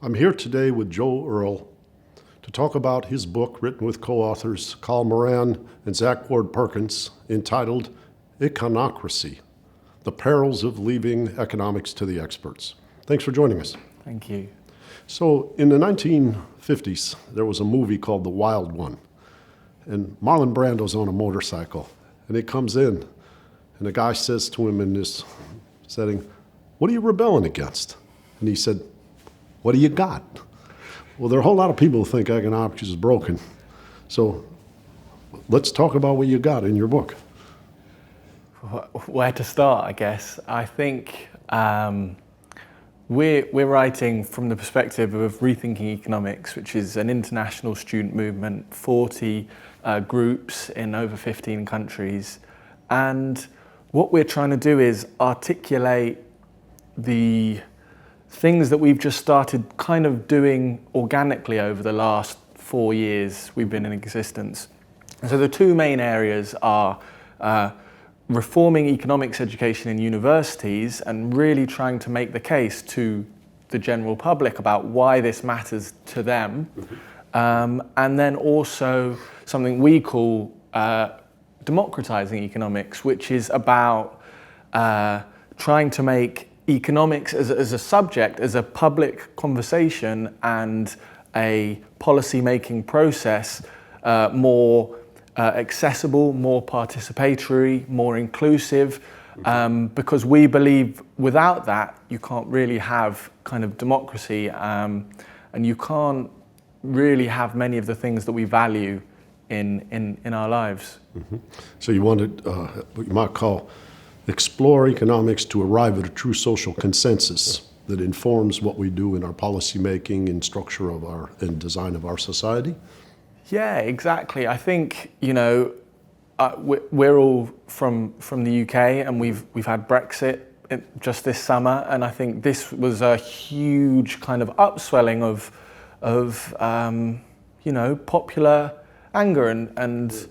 I'm here today with Joe Earle to talk about his book, written with co-authors Carl Moran and Zach Ward Perkins, entitled Econocracy: The Perils of Leaving Economics to the Experts. Thanks for joining us. Thank you. So in the 1950s, there was a movie called The Wild One, and Marlon Brando's on a motorcycle, and he comes in, and the guy says to him in this setting, "What are you rebelling against?" And he said, "What do you got?" Well, there are a whole lot of people who think economics is broken. So let's talk about what you got in your book. Where to start, I guess. I think we're writing from the perspective of Rethinking Economics, which is an international student movement, 40 groups in over 15 countries. And what we're trying to do is articulate the things that we've just started kind of doing organically over the last 4 years we've been in existence. And so the two main areas are reforming economics education in universities and really trying to make the case to the general public about why this matters to them. And then also something we call democratizing economics, which is about trying to make economics as a subject, as a public conversation and a policy-making process more accessible, more participatory, more inclusive, because we believe without that you can't really have kind of democracy, and you can't really have many of the things that we value in our lives. Mm-hmm. So you wanted what you might call explore economics to arrive at a true social consensus that informs what we do in our policy making and structure of our and design of our society? Yeah, exactly. I think, we're all from the UK, and we've had Brexit just this summer, and I think this was a huge kind of upswelling of popular anger and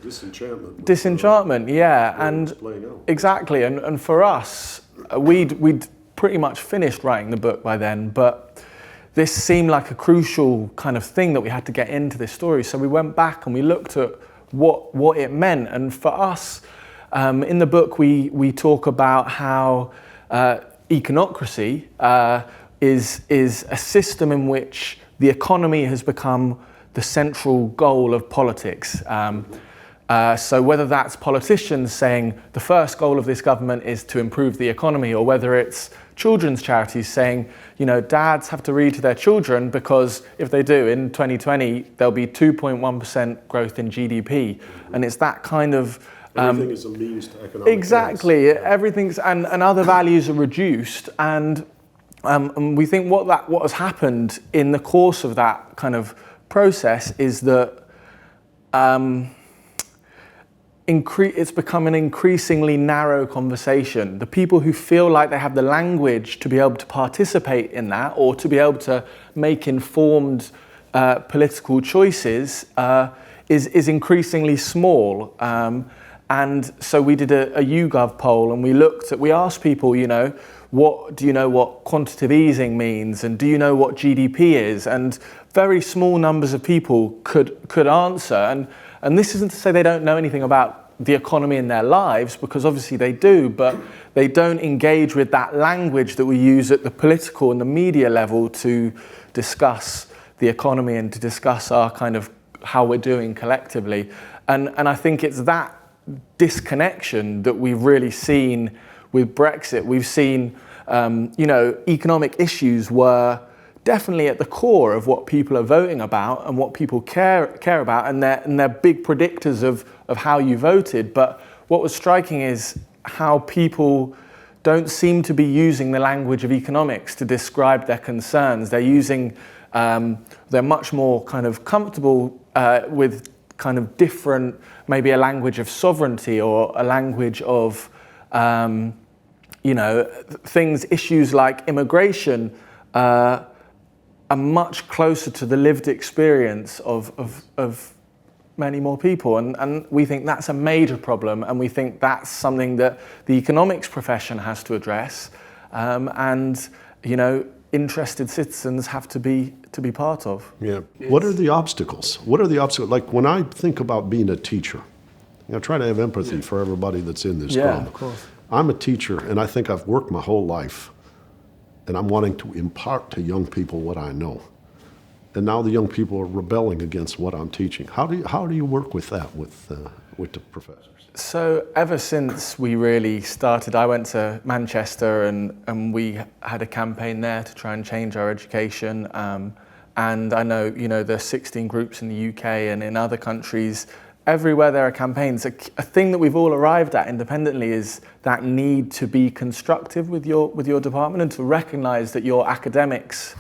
disenchantment, yeah, and exactly. And for us, we'd pretty much finished writing the book by then, but this seemed like a crucial kind of thing that we had to get into this story. So we went back and we looked at what it meant. And for us, in the book, we talk about how econocracy is a system in which the economy has become the central goal of politics. So whether that's politicians saying the first goal of this government is to improve the economy, or whether it's children's charities saying, dads have to read to their children because if they do, in 2020, there'll be 2.1% growth in GDP. And it's that kind of... everything is a means to economic exactly. Everything's, and other values are reduced. And we think what has happened in the course of that kind of process is that it's become an increasingly narrow conversation. The people who feel like they have the language to be able to participate in that, or to be able to make informed political choices, is increasingly small. And so we did a YouGov poll, and we asked people, do you know what quantitative easing means, and do you know what GDP is? And very small numbers of people could answer. And this isn't to say they don't know anything about the economy in their lives, because obviously they do, but they don't engage with that language that we use at the political and the media level to discuss the economy and to discuss our kind of how we're doing collectively. And I think it's that disconnection that we've really seen with Brexit. We've seen, economic issues were definitely at the core of what people are voting about and what people care about, and they're big predictors of how you voted. But what was striking is how people don't seem to be using the language of economics to describe their concerns. They're much more kind of comfortable with kind of different, maybe a language of sovereignty or a language of, issues like immigration are much closer to the lived experience of many more people. And we think that's a major problem, and we think that's something that the economics profession has to address. interested citizens have to be part of. Yeah. What are the obstacles? What are the obstacles? Like when I think about being a teacher, I try to have empathy for everybody that's in this drama. Of course. I'm a teacher, and I think I've worked my whole life, and I'm wanting to impart to young people what I know. And now the young people are rebelling against what I'm teaching. How do you work with that with the professors? So ever since we really started, I went to Manchester and we had a campaign there to try and change our education. And I know, there are 16 groups in the UK and in other countries. Everywhere there are campaigns. A thing that we've all arrived at independently is that need to be constructive with your department and to recognise that your academics,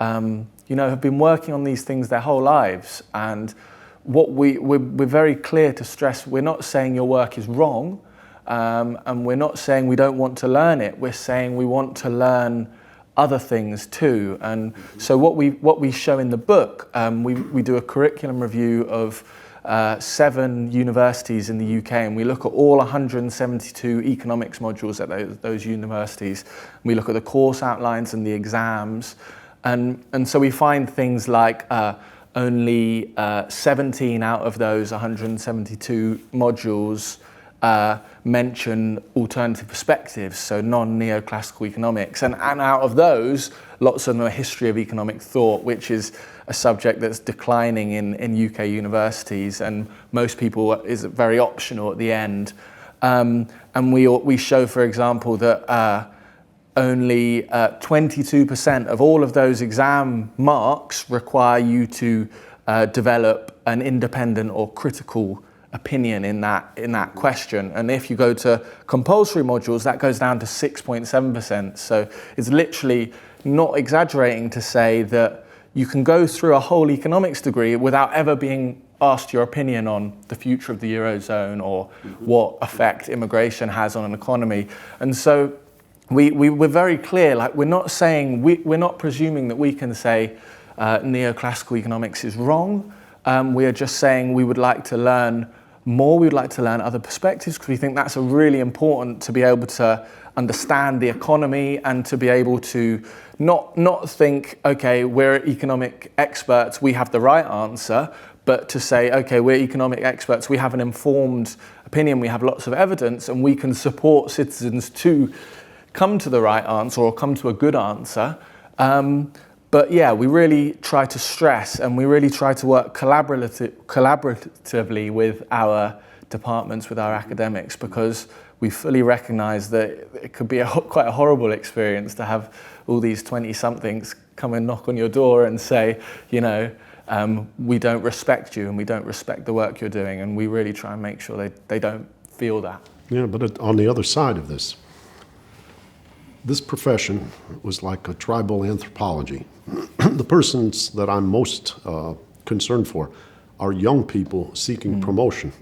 have been working on these things their whole lives. And what we're very clear to stress, we're not saying your work is wrong, and we're not saying we don't want to learn it. We're saying we want to learn other things too. And so what we show in the book, we do a curriculum review of 7 universities in the UK, and we look at all 172 economics modules at those universities. We look at the course outlines and the exams, and so we find things like only 17 out of those 172 modules mention alternative perspectives, so non-neoclassical economics. And out of those, lots of them are history of economic thought, which is a subject that's declining in UK universities, and most people is very optional at the end. And we show, for example, that only 22% of all of those exam marks require you to develop an independent or critical opinion in that question. And if you go to compulsory modules, that goes down to 6.7%. So it's literally not exaggerating to say that you can go through a whole economics degree without ever being asked your opinion on the future of the Eurozone or what effect immigration has on an economy. And so we're very clear, like we're not saying, we're not presuming that we can say neoclassical economics is wrong. We are just saying we would like to learn more, we would like to learn other perspectives, because we think that's really important to be able to understand the economy and to be able to not think, okay, we're economic experts, we have the right answer, but to say, okay, we're economic experts, we have an informed opinion, we have lots of evidence, and we can support citizens to come to the right answer or come to a good answer. But yeah, we really try to stress and we really try to work collaboratively with our departments, with our academics, because we fully recognise that it could be quite a horrible experience to have all these 20-somethings come and knock on your door and say, we don't respect you and we don't respect the work you're doing, and we really try and make sure they don't feel that. Yeah, but on the other side of this profession was like a tribal anthropology. The persons that I'm most concerned for are young people seeking promotion,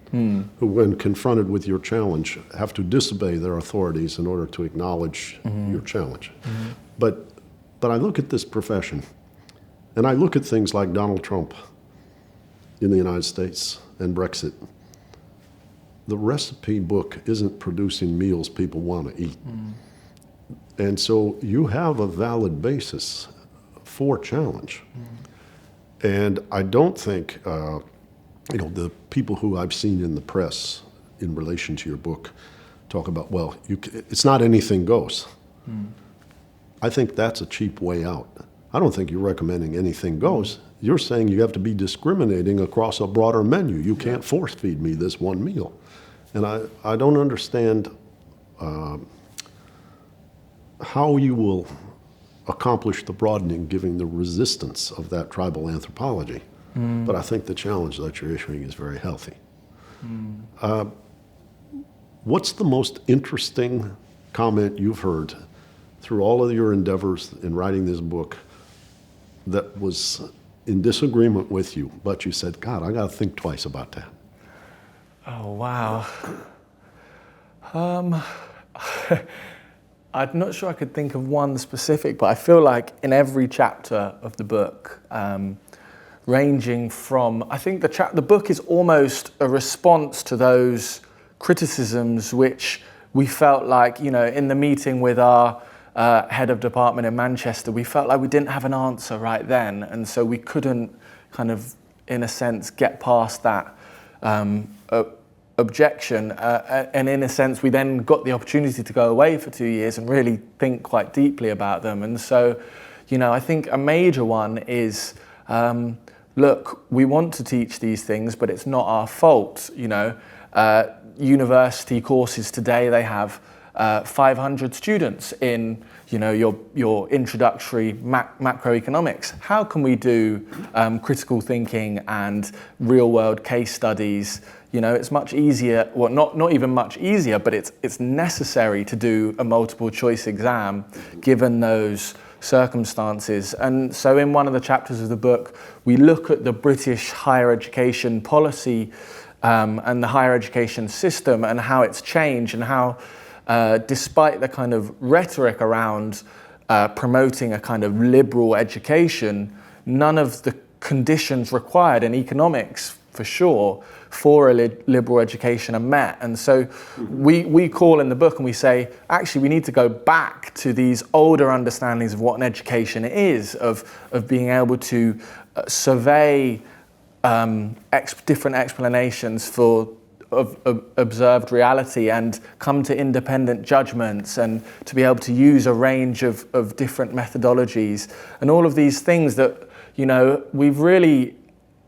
who, when confronted with your challenge, have to disobey their authorities in order to acknowledge your challenge. But I look at this profession, and I look at things like Donald Trump in the United States and Brexit. The recipe book isn't producing meals people want to eat. And so you have a valid basis for challenge. And I don't think, the people who I've seen in the press in relation to your book talk about, well, it's not anything goes. I think that's a cheap way out. I don't think you're recommending anything goes. You're saying you have to be discriminating across a broader menu. You can't force feed me this one meal. And I don't understand how you will accomplish the broadening, given the resistance of that tribal anthropology. But I think the challenge that you're issuing is very healthy. What's the most interesting comment you've heard through all of your endeavors in writing this book that was in disagreement with you, but you said, God, I got to think twice about that? Oh, wow. I'm not sure I could think of one specific, but I feel like in every chapter of the book, ranging from, I think the book is almost a response to those criticisms which we felt like, in the meeting with our head of department in Manchester, we felt like we didn't have an answer right then, and so we couldn't kind of, in a sense, get past that objection. And in a sense, we then got the opportunity to go away for 2 years and really think quite deeply about them. And so, I think a major one is, look, we want to teach these things, but it's not our fault. University courses today, they have 500 students in, your introductory macroeconomics. How can we do critical thinking and real-world case studies? It's much easier. Well, not even much easier, but it's necessary to do a multiple choice exam, given those circumstances. And so, in one of the chapters of the book, we look at the British higher education policy and the higher education system and how it's changed, and how, despite the kind of rhetoric around promoting a kind of liberal education, none of the conditions required in economics, for sure, for a liberal education are met. And so we call in the book and we say, actually, we need to go back to these older understandings of what an education is, of being able to survey different explanations of observed reality and come to independent judgments, and to be able to use a range of different methodologies, and all of these things that we've really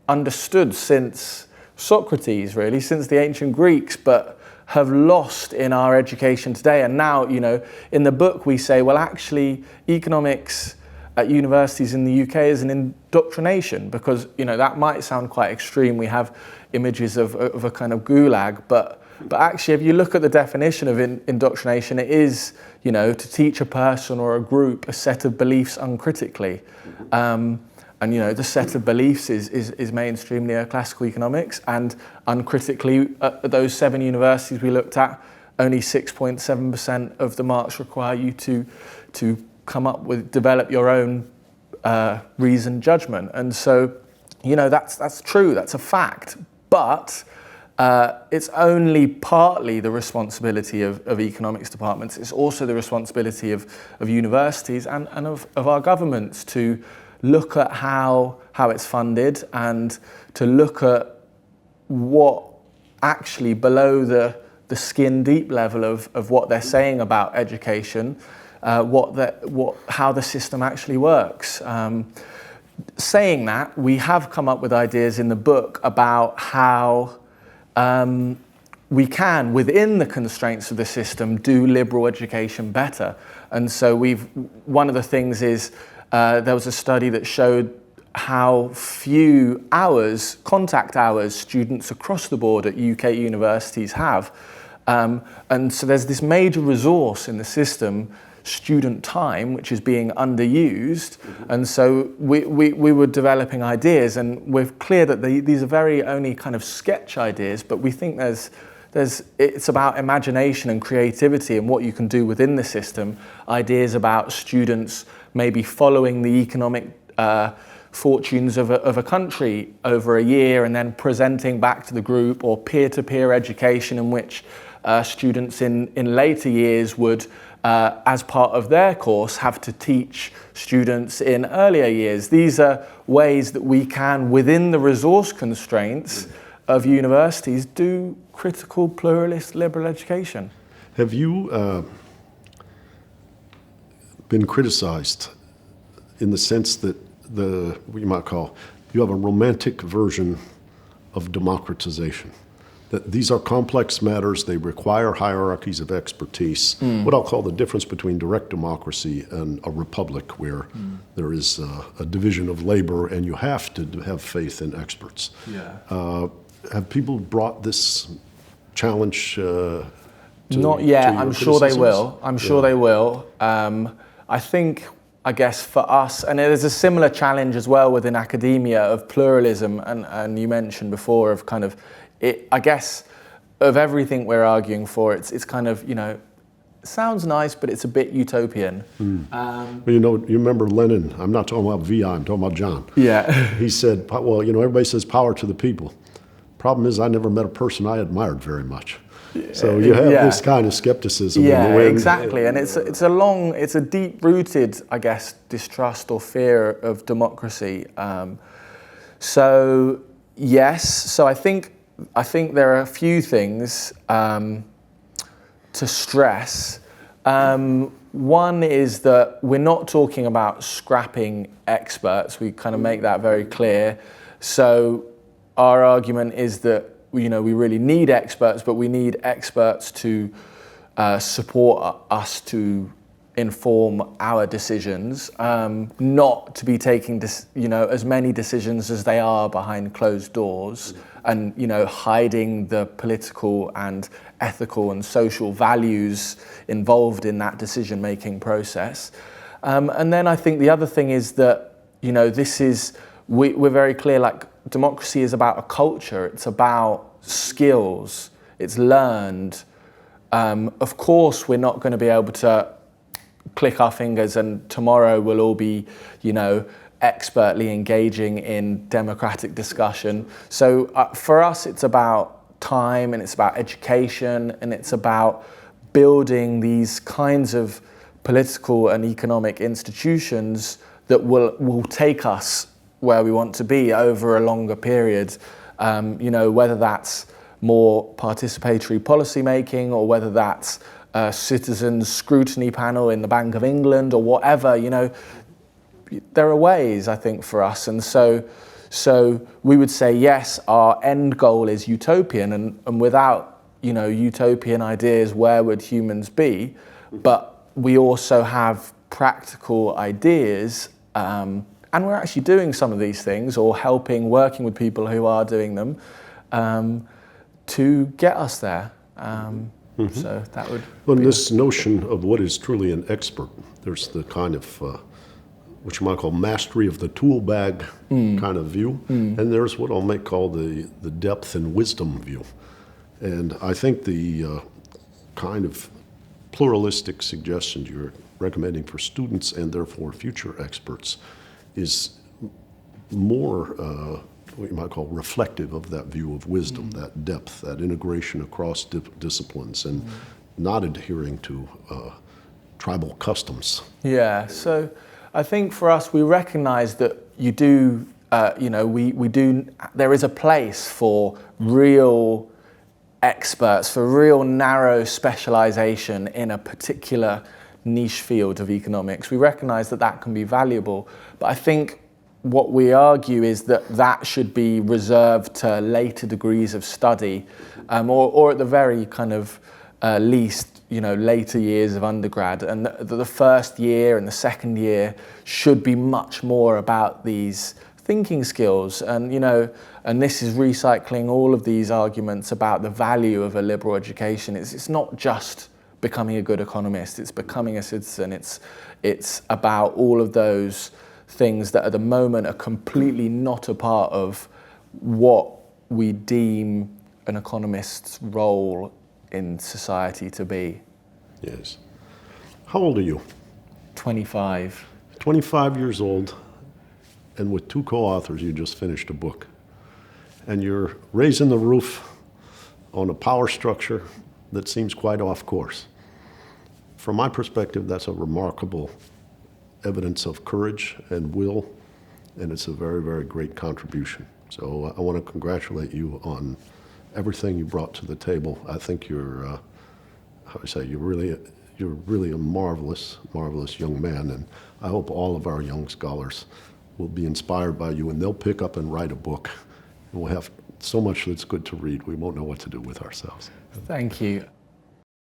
understood since Socrates, really, since the ancient Greeks, but have lost in our education today. And now, in the book we say, well, actually, economics at universities in the UK is an indoctrination, because that might sound quite extreme. We have images of a kind of gulag, but actually, if you look at the definition of indoctrination, it is to teach a person or a group a set of beliefs uncritically. And the set of beliefs is mainstream neoclassical economics, and uncritically, at those 7 universities we looked at, only 6.7% of the marks require you to come up with, develop your own reasoned judgment. And so, that's true, that's a fact, but it's only partly the responsibility of economics departments. It's also the responsibility of universities and of our governments to look at how it's funded, and to look at what actually below the skin deep level of what they're saying about education, how the system actually works. Saying that, we have come up with ideas in the book about how we can, within the constraints of the system, do liberal education better. And so one of the things is, there was a study that showed how few hours, contact hours, students across the board at UK universities have. And so there's this major resource in the system, student time, which is being underused. And so we were developing ideas, and we're clear that these are very only kind of sketch ideas, but we think it's about imagination and creativity and what you can do within the system. Ideas about students maybe following the economic fortunes of a country over a year, and then presenting back to the group, or peer-to-peer education in which students in later years would, as part of their course, have to teach students in earlier years. These are ways that we can, within the resource constraints of universities, do critical, pluralist, liberal education. Have you been criticized in the sense that what you might call, you have a romantic version of democratization? That these are complex matters, they require hierarchies of expertise. What I'll call the difference between direct democracy and a republic, where there is a division of labor and you have to have faith in experts. Yeah. Have people brought this challenge Not yet. I'm sure they will. I'm sure they will. I guess for us, and there's a similar challenge as well within academia of pluralism, and you mentioned before of kind of, I guess, of everything we're arguing for, it's kind of, it sounds nice, but it's a bit utopian. Well, you remember Lenin, I'm not talking about VI, I'm talking about John. Yeah. He said, well, everybody says power to the people. Problem is, I never met a person I admired very much. So you have this kind of skepticism. Yeah, exactly. And it's a deep-rooted, I guess, distrust or fear of democracy. So yes, so I think there are a few things to stress. One is that we're not talking about scrapping experts. We kind of make that very clear. So our argument is that we really need experts, but we need experts to support us to inform our decisions, not to be taking as many decisions as they are behind closed doors, and hiding the political and ethical and social values involved in that decision-making process. And then I think the other thing is that we're very clear, like, democracy is about a culture, it's about skills, it's learned. Of course, we're not going to be able to click our fingers and tomorrow we'll all be, expertly engaging in democratic discussion. So for us, it's about time, and it's about education, and it's about building these kinds of political and economic institutions that will take us where we want to be over a longer period. Whether that's more participatory policy making, or whether that's a citizens scrutiny panel in the Bank of England, or whatever, there are ways, I think, for us. And so we would say, yes, our end goal is utopian, and without, utopian ideas, where would humans be? But we also have practical ideas, and we're actually doing some of these things, or working with people who are doing them, to get us there. So that would Well, this notion of what is truly an expert, there's the kind of what you might call mastery of the tool bag kind of view, and there's what I'll call the depth and wisdom view. And I think the kind of pluralistic suggestions you're recommending for students and therefore future experts is more what you might call reflective of that view of wisdom, that depth, that integration across disciplines, and not adhering to tribal customs. Yeah, so I think for us, we recognize that there is a place for real experts, for real narrow specialization in a particular niche field of economics. We recognize that can be valuable, but I think what we argue is that should be reserved to later degrees of study, or at the very kind of least, later years of undergrad. And the first year and the second year should be much more about these thinking skills. And, and this is recycling all of these arguments about the value of a liberal education. It's not just becoming a good economist, it's becoming a citizen. It's about all of those things that at the moment are completely not a part of what we deem an economist's role in society to be. Yes. How old are you? 25. 25 years old, and with 2 co-authors, you just finished a book. And you're raising the roof on a power structure that seems quite off course. From my perspective, that's a remarkable evidence of courage and will, and it's a very, very great contribution. So I want to congratulate you on everything you brought to the table. I think you're really a marvelous, marvelous young man, and I hope all of our young scholars will be inspired by you, and they'll pick up and write a book, and we'll have so much that's good to read, we won't know what to do with ourselves. Thank you.